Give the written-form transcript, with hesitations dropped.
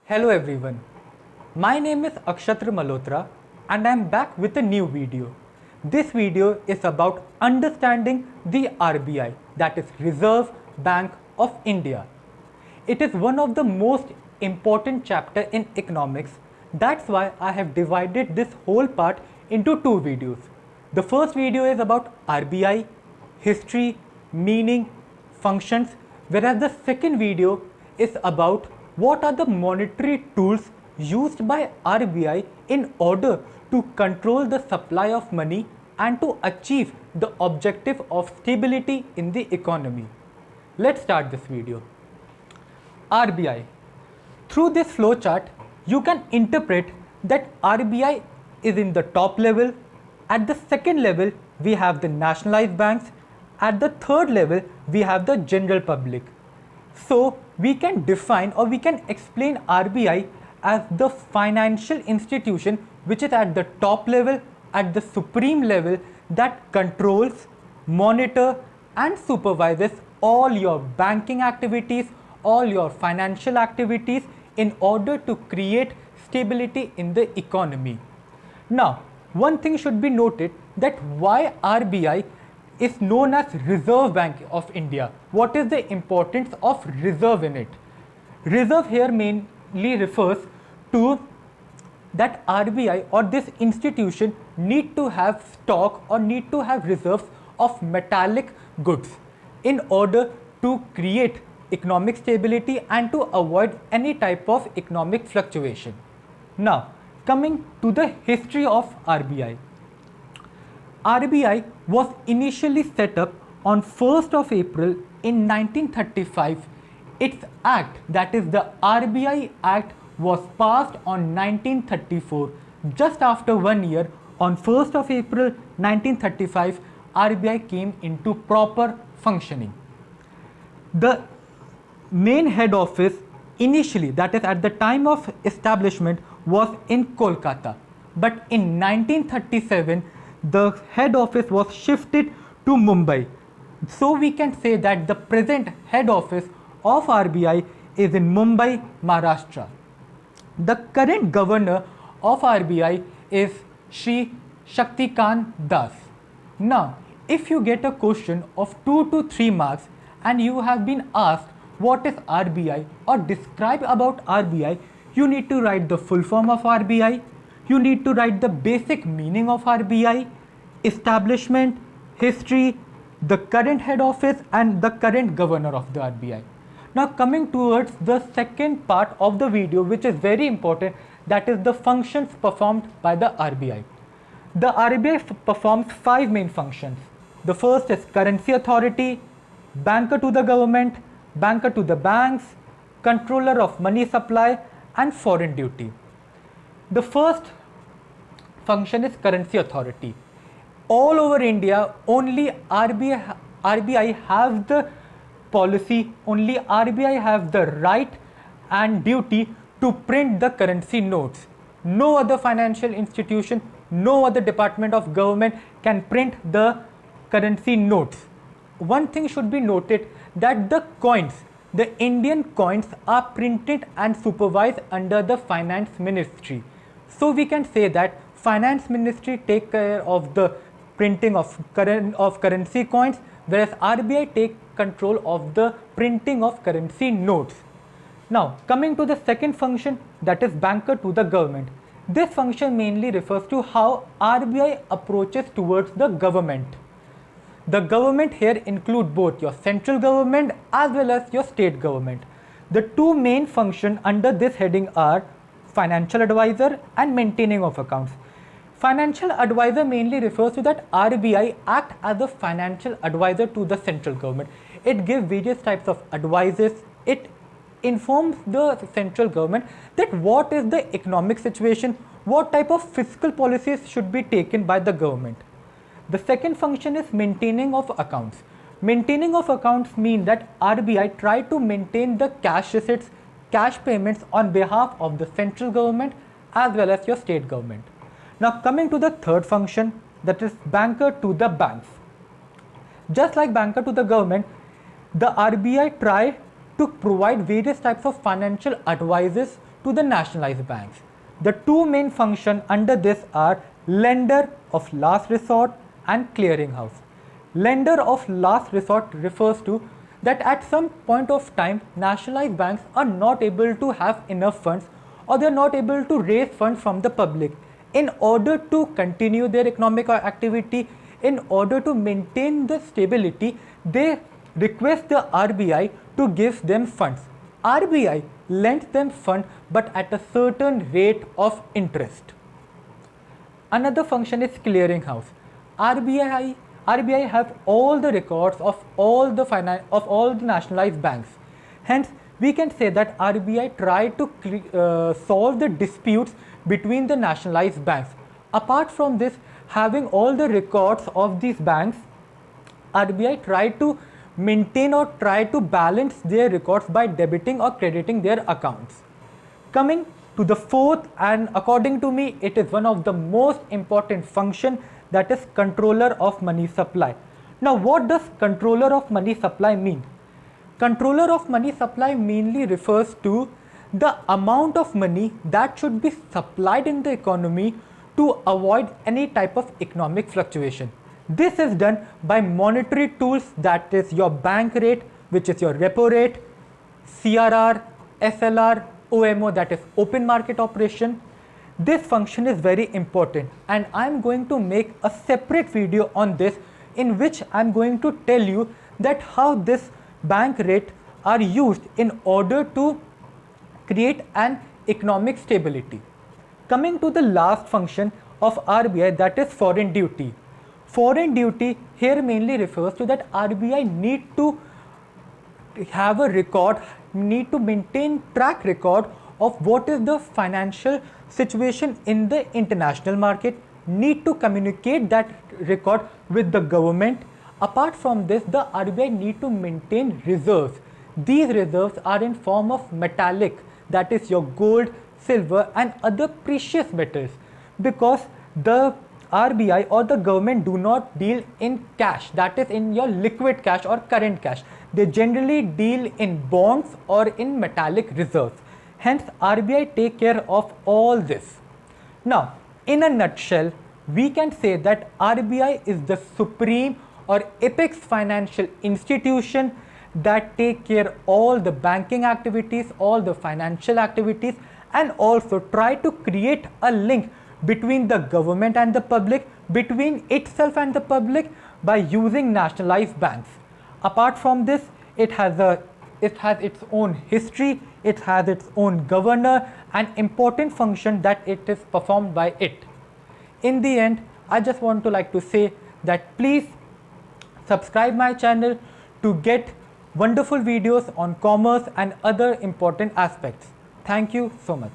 Hello everyone, my name is Akshatra Malhotra and I am back with a new video. This video is about understanding the RBI, that is Reserve Bank of India. It is one of the most important chapter in economics. That's why I have divided this whole part into two videos. The first video is about RBI, history, meaning, functions, whereas the second video is about what are the monetary tools used by RBI in order to control the supply of money and to achieve the objective of stability in the economy. Let's start this video. RBI. Through this flowchart, you can interpret that RBI is in the top level. At the second level, we have the nationalized banks. At the third level, we have the general public. So we can define or we can explain RBI as the financial institution which is at the top level, at the supreme level, that controls, monitor and supervises all your banking activities, all your financial activities in order to create stability in the economy. Now, one thing should be noted that why RBI is known as Reserve Bank of India. What is the importance of reserve in it? Reserve here mainly refers to that RBI or this institution need to have stock or need to have reserves of metallic goods in order to create economic stability and to avoid any type of economic fluctuation. Now, coming to the history of RBI. RBI was initially set up on 1st of April in 1935. Its act, that is the RBI Act, was passed on 1934. Just after 1 year, on 1st of April 1935, RBI came into proper functioning. The main head office initially, that is at the time of establishment, was in Kolkata. But in 1937, the head office was shifted to Mumbai. So we can say that the present head office of RBI is in Mumbai, Maharashtra. The current governor of RBI is Shri Shaktikant Das. Now, if you get a question of 2 to 3 marks and you have been asked what is RBI or describe about RBI, you need to write the full form of RBI. You need to write the basic meaning of RBI, establishment, history, the current head office and the current governor of the RBI. Now coming towards the second part of the video, which is very important, that is the functions performed by the RBI. The RBI performs 5 main functions. The first is currency authority, banker to the government, banker to the banks, controller of money supply and foreign duty. The first function is currency authority. All over India, only RBI has the policy, only RBI has the right and duty to print the currency notes. No other financial institution, no other department of government can print the currency notes. One thing should be noted that the coins, the Indian coins, are printed and supervised under the finance ministry. So we can say that finance ministry take care of the printing of currency coins, whereas RBI take control of the printing of currency notes. Now coming to the second function, that is banker to the government. This function mainly refers to how RBI approaches towards the government. The government here include both your central government as well as your state government. The two main functions under this heading are financial advisor and maintaining of accounts. Financial advisor mainly refers to that RBI act as a financial advisor to the central government. It gives various types of advices. It informs the central government that what is the economic situation, what type of fiscal policies should be taken by the government. The second function is maintaining of accounts. Maintaining of accounts mean that RBI try to maintain the cash receipts, cash payments on behalf of the central government as well as your state government. Now coming to the third function, that is banker to the banks. Just like banker to the government, the RBI try to provide various types of financial advices to the nationalized banks. The two main functions under this are lender of last resort and clearinghouse. Lender of last resort refers to that at some point of time nationalized banks are not able to have enough funds, or they are not able to raise funds from the public. In order to continue their economic activity, in order to maintain the stability, they request the RBI to give them funds. RBI lends them funds but at a certain rate of interest. Another function is clearinghouse. RBI have all the records of all the nationalized banks. Hence, we can say that RBI tried to solve the disputes between the nationalized banks. Apart from this, having all the records of these banks, RBI tried to maintain or try to balance their records by debiting or crediting their accounts. Coming to the fourth, and according to me, it is one of the most important function, that is controller of money supply. Now, what does controller of money supply mean? Controller of money supply mainly refers to the amount of money that should be supplied in the economy to avoid any type of economic fluctuation. This is done by monetary tools, that is your bank rate, which is your repo rate, CRR, SLR, OMO, that is open market operation. This function is very important, and I am going to make a separate video on this, in which I am going to tell you that how this bank rate are used in order to create an economic stability. Coming to the last function of RBI, that is foreign duty. Foreign duty here mainly refers to that RBI need to have a record, need to maintain track record of what is the financial situation in the international market, need to communicate that record with the government. Apart from this, the RBI need to maintain reserves. These reserves are in form of metallic, that is your gold, silver and other precious metals, because the RBI or the government do not deal in cash, that is in your liquid cash or current cash. They generally deal in bonds or in metallic reserves. Hence, RBI take care of all this. Now, in a nutshell, we can say that RBI is the supreme or apex financial institution that take care all the banking activities, all the financial activities, and also try to create a link between the government and the public, between itself and the public, by using nationalized banks. Apart from this, it has its own history, it has its own governor and important function that it is performed by it. In the end, I just want to like to say that please subscribe my channel to get wonderful videos on commerce and other important aspects. Thank you so much.